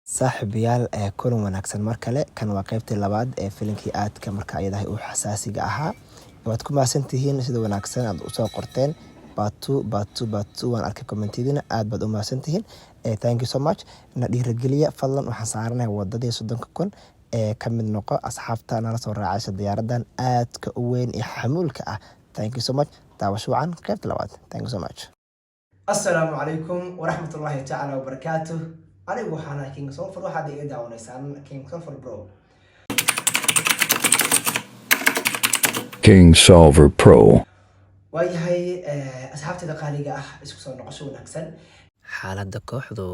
Saaxiibayaal kulan wanaagsan mar kale kan waa qaybtii labaad ee filimkii aadka marka ayadahay uu xasaasiga ahaa. Waad ku mahadsantihiin sida wanaagsan aad u soo qorteen baatu waan arkay commentidina aad baad u mahadsantihiin. Thank you so much. Na dhiirigeliya fadlan waxaan saaranahay wadadii 30,000 ka mid noqo asxaabta nala soo raacaysa diyaaradan aadka u weyn ee xamuulka ah. Thank you so much. Daawasho wacan qaybta labaad. Thank you so much. Assalaamu calaykum waraxmatullaahi tacaala wabarakaatuh. Anigu waxaan ahay King Solver, waxaad iga daawanaysaan King Solver Pro. King Solver Pro. Waayahay asxaabtayda qaaliga ah isku soo noqosho wanaagsan. Xaaladda kooxdu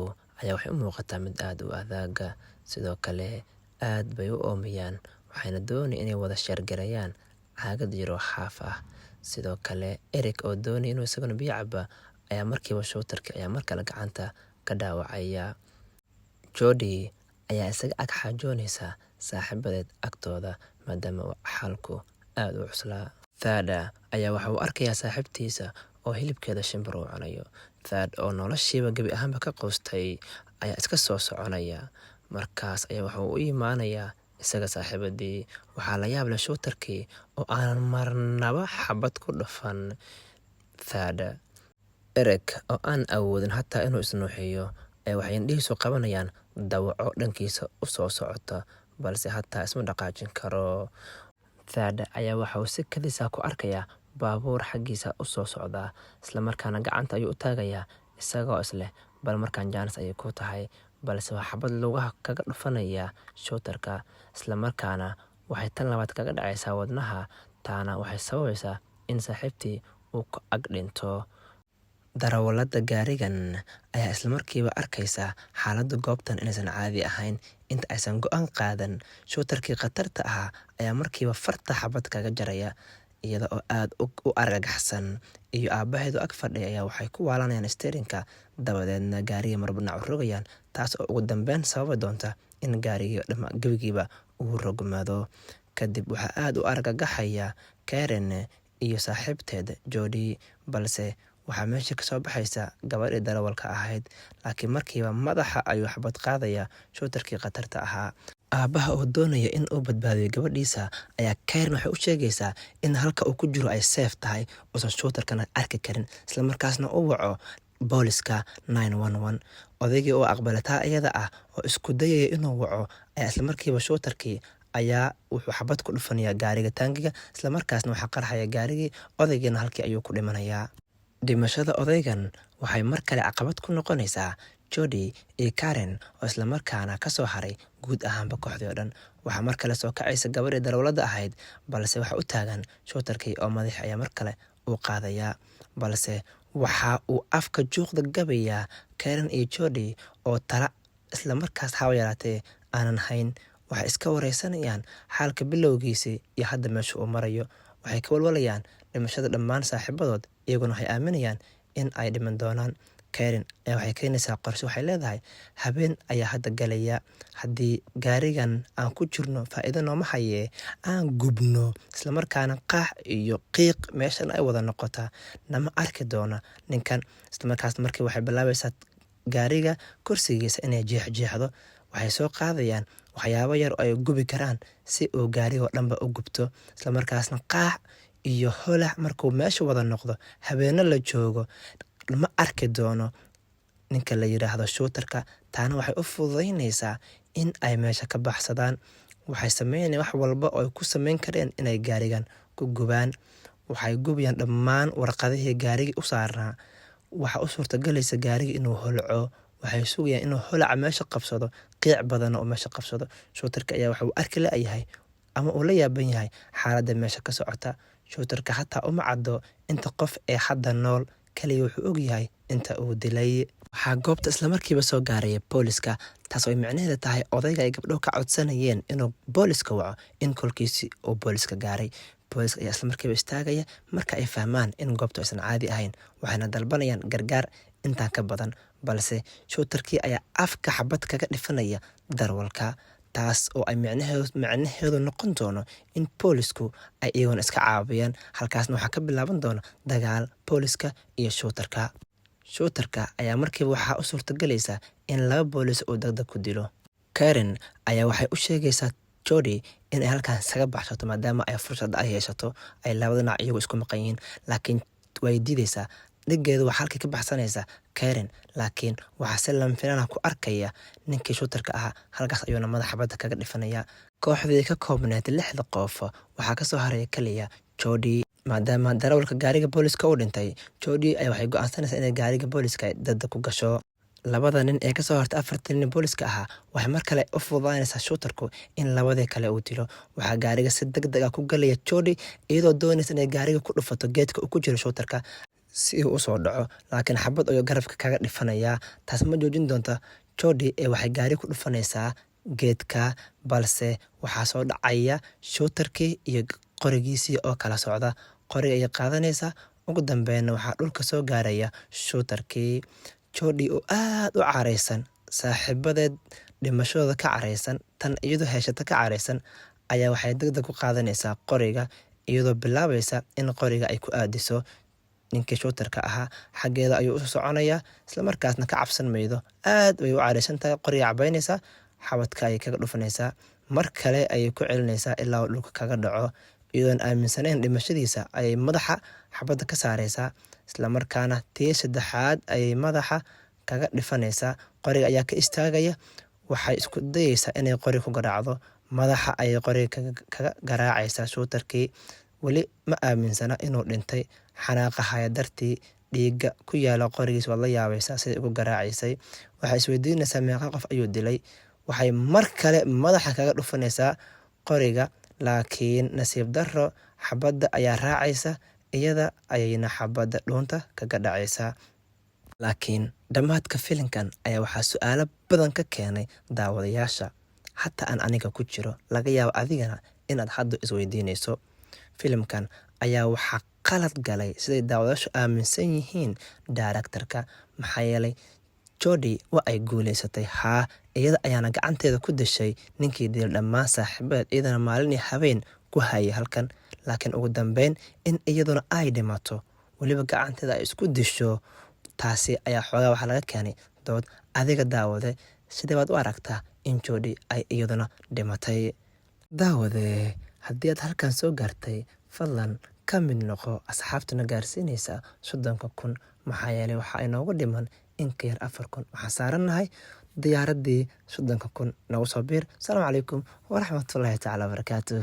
ayaa waxay u muuqataa mid aad u adaaga, sidoo kale aad bay u oomayaan, waxayna doonayaan inay wada sheergarayaan caagad yaro xaaf ah. Sidoo kale Eric oo doonaya inuu isaguna biyo caba ayaa markiiba shootarka ayaa markale gacanta ka dhaawacaya. Jody ayaa isaga ag xaajoonaysa saaxiibadeed agtooda maadaama xalku aad u cuslaa. Thada ayaa waxa uu arkayaa saaxiibtiisa oo hilibkeeda shimbir u cunayo. Thad oo noloshiiba gabi ahaanba ka qoostay ayaa iska soo soconaya. Markaas ayaa waxa uu u imaanayaa isaga saaxiibadii. Waxaa la yaab leh shootarkii oo aanan marnaba xabad ku dhufan Thada. Eric oo aan awoodin hataa inuu isnuuxiyo waxay indhihiisu qabanayaan dawaco dhankiisa u soo socota, balse hataa isma dhaqaajin karo. Thada ayaa waxa uu si kadis ah ku arkayaa baabuur xaggiisa u soo socda, isla markaana gacanta ayuu u taagayaa isagoo isleh bal markaan jaanis ayay ku tahay, balse waa xabad lugaha kaga dhufanaya shootarka, isla markaana waxay tan labaad kaga dhacaysaa wadnaha. Taana waxay sababaysaa in saaxiibtii uu ku ag dhinto. Darawalada gaarigan ayaa isla markiiba arkaysa xaaladda goobtan inaysan caadi ahayn. Inta aysan go'aan qaadan, shootarkii khatarta ahaa ayaa markiiba farta xabad kaga jaraya, iyada oo aad u argagaxsan. Iyo aabaheedu ag fadhiya ayaa waxay ku waalanayaan steerinka, dabadeedna gaariga marbanac u rogayaan, taas oo ugu dambeyn sababi doonta in gaarigii gabigiiba uu rogmado. Kadib waxaa aad u argagaxaya Karen iyo saaxiibteed Jody, balse waxaa meesha ka soo baxaysa gabadhii darawalka ahayd, laakiin markiiba madaxa ayuu xabad qaadaya shootarkii khatarta ahaa. Aabaha oo doonaya in uu badbaadiyo gabadhiisa ayaa Karen waxay u sheegaysaa in halka uu ku jiro ay safe tahay, uusan shootarkana arki karin, isla markaasna u waco booliska 911. Odaygii oo aqbalataa iyada ah oo isku dayaya inuu waco ayaa isla markiiba shootarkii ayaa wuxuu xabad ku dhufanaya gaariga taangiga, isla markaasna waxaa qarxaya gaarigii, odaygiina halkii ayuu ku dhimanayaa. Dhimashada odaygan waxay mar kale caqabad ku noqonaysaa Jody iyo Karen oo isla markaana ka soo haray guud ahaanba kooxdii oo dhan. Waxaa mar kale soo kacaysa gabadhii darawalada ahayd, balse waxa u taagan shootarkii oo madax ayaa mar kale uu qaadayaa, balse waxa uu afka juuqda gabayaa Karen iyo Jody oo tala isla markaas hawa yaraatee aanan hayn. Waxay iska wareysanayaan xaalka bilowgiisii iyo hadda meesha uu marayo. Waxay ka walwalayaan dhimashada dhammaan saaxiibadood, iyaguna waxay aaminayaan in ay dhiman doonaan. Karen ayaa waxay keenaysaa qorshe, waxay leedahay habeen ayaa hadda galaya, haddii gaarigan aan ku jirno faa'iido nooma hayee aan gubno, isla markaana qaax iyo qiiq meeshan ay wada noqotaa, nama arki doona ninkan. Isla markaas markii waxay bilaabaysaa gaariga kursigiisa inay jeexjeexdo. Waxay soo qaadayaan waxyaabo yar oo ay gubi karaan si uu gaarigoo dhanba u gubto, isla markaasna qaax iyo holac markuu meesha wada noqdo, habeena la joogo, ma arki doono ninka la yiraahdo shootarka. Taana waxay u fududaynaysaa in ay meesha ka baxsadaan. Waxay sameynayaan wax walba oo ay ku sameyn kareen inay gaarigan ku gubaan. Waxay gubayaan dhammaan warqadihii gaarigii u saarnaa. Waxa u suurtagelaysa gaarigii inuu holco. Waxay sugayaan inuu holaca meesha qabsado, qiic badan oo meesha qabsado. Shootarka ayaa waxa uu arki la'yahay ama uu la yaaban yahay xaaladda meesha ka socota. Shootarka hataa uma caddo inta qof ee hadda nool, kaliya wuxuu og yahay inta uu dilay. Waxaa goobta isla markiiba soo gaaraya booliska, taas oo ay micnaheedu tahay odayga ay gabdho ka codsanayeen inuu booliska waco in kolkiisii uu booliska gaaray. Booliska ayaa isla markiiba istaagaya marka ay fahmaan in goobtu aysan caadi ahayn, waxayna dalbanayaan gargaar intaan ka badan, balse shootarkii ayaa afka xabad kaga dhifanaya darawalka, taas oo ay micnaheedu noqon doono in boolisku ay iyaguna iska caabiyaan. Halkaasna waxaa ka bilaaban doona dagaal booliska iyo shootarka. Shootarka ayaa markiiba waxaa u suurtagelaysa in laba boolis uu degdeg ku dilo. Karen ayaa waxay u sheegaysaa Jody inay halkan isaga baxsato maadaama ay fursad ay yeeshato ay labada dhinac iyagu isku maqan yihiin, laakiin way diidaysaa. Dhigeedu waxaa halkii ka baxsanaysaa Karen, laakiin waxaa si lama filaan ah ku arkaya ninkii shootarka ahaa, halkaas ayuuna madaxa xabadda kaga dhifanayaa. Kooxdii ka koobneed 6 qof waxaa kasoo haraya kaliya Jody. Maadaama darawalka gaariga booliska uu dhintay, Jody ayaa waxay go'aansanaysaa inay gaariga booliska dada ku gasho. Labada nin ee kasoo hartay 4 nin booliska ahaa waxay mar kale u fududaanaysaa shootarku in labadii kale uu dilo. Waxaa gaariga si degdeg ah ku galaya Jody iyadoo doonaysa inay gaariga ku dhufato geedka uu ku jiro shootarka si uu usoo dhaco, laakiin xabad ayuu garabka kaga dhifanayaa. Taas ma joojin doonta Jody ee waxay gaari ku dhufanaysaa geedka, balse waxaa soo dhacaya shootarkii iyo qorigiisii oo kala socda. Qoriga ayay qaadanaysaa, ugu dambeynna waxaa dhulka soo gaaraya shootarkii. Jody oo aad u careysan, saaxiibadeed dhimashadooda ka careysan, tan iyadoo heshata ka careysan, ayaa waxay degdeg ku qaadanaysaa qoriga iyadoo bilaabaysa in qoriga ay ku aadiso ninkii shootarka ahaa. Xaggeeda ayuu u soconayaa, isla markaasna ka cabsan maydo. Aad bay u careysan tahay, qoriga cabaynaysaa, xabadka ayay kaga dhufanaysaa. Mar kale ayay ku celinaysaa ilaa uu dhulka kaga dhaco. Iyadoon aaminsanayn dhimashadiisa ayay madaxa xabadda ka saaraysaa, isla markaana tii saddexaad ayay madaxa kaga dhifanaysaa. Qoriga ayaa ka istaagaya, waxay isku dayaysaa inay qori ku garaacdo. Madaxa ayay qoriga kaga garaacaysaa shootarkii. Weli ma aaminsana inuu dhintay, xanaaqa haya dartii dhiigga ku yaala qorigiis waad la yaabaysaa siday ugu garaacaysay. Waxay isweydiinaysaa meeqa qof ayuu dilay. Waxay mar kale madaxa kaga dhufanaysaa qoriga, laakiin nasiib darro xabadda ayaa raacaysa, iyada ayayna xabadda dhuunta kaga dhacaysaa. Laakiin dhammaadka filimkan ayaa waxaa su'aalo badan ka keenay daawadayaasha, xataa aan aniga ku jiro, laga yaabo adigana inaad hadda isweydiinayso. Filimkan ayaa waxaa qalad galay siday daawadayaashu aaminsan yihiin directorka, maxaa yeelay Jody waa ay guuleysatay, iyada ayaana gacanteeda ku dashay ninkii dilay dhammaan saaxiibadeed, iyadana maalin iyo habeen ku hayay halkan. Laakiin ugu dambeyn in iyaduna ay dhimato, weliba gacanteeda ay isku disho, taasi ayaa xoogaa waxaa laga keenay dood. Adiga daawade, sidee baad u aragtaa in Jody ay iyaduna dhimatay? Daawade, haddii aad halkan soo gaartay, fadlan ka mid noqo asxaabtana gaarsiinaysa 30,000, maxaa yeelay waxaa inoogu dhiman in ka yar 4,000. waxaan saarannahay diyaaradii 30,000 nagu soo biir. Asalaamu calaykum waraxmatullaahi tacaala wabarakaatuh.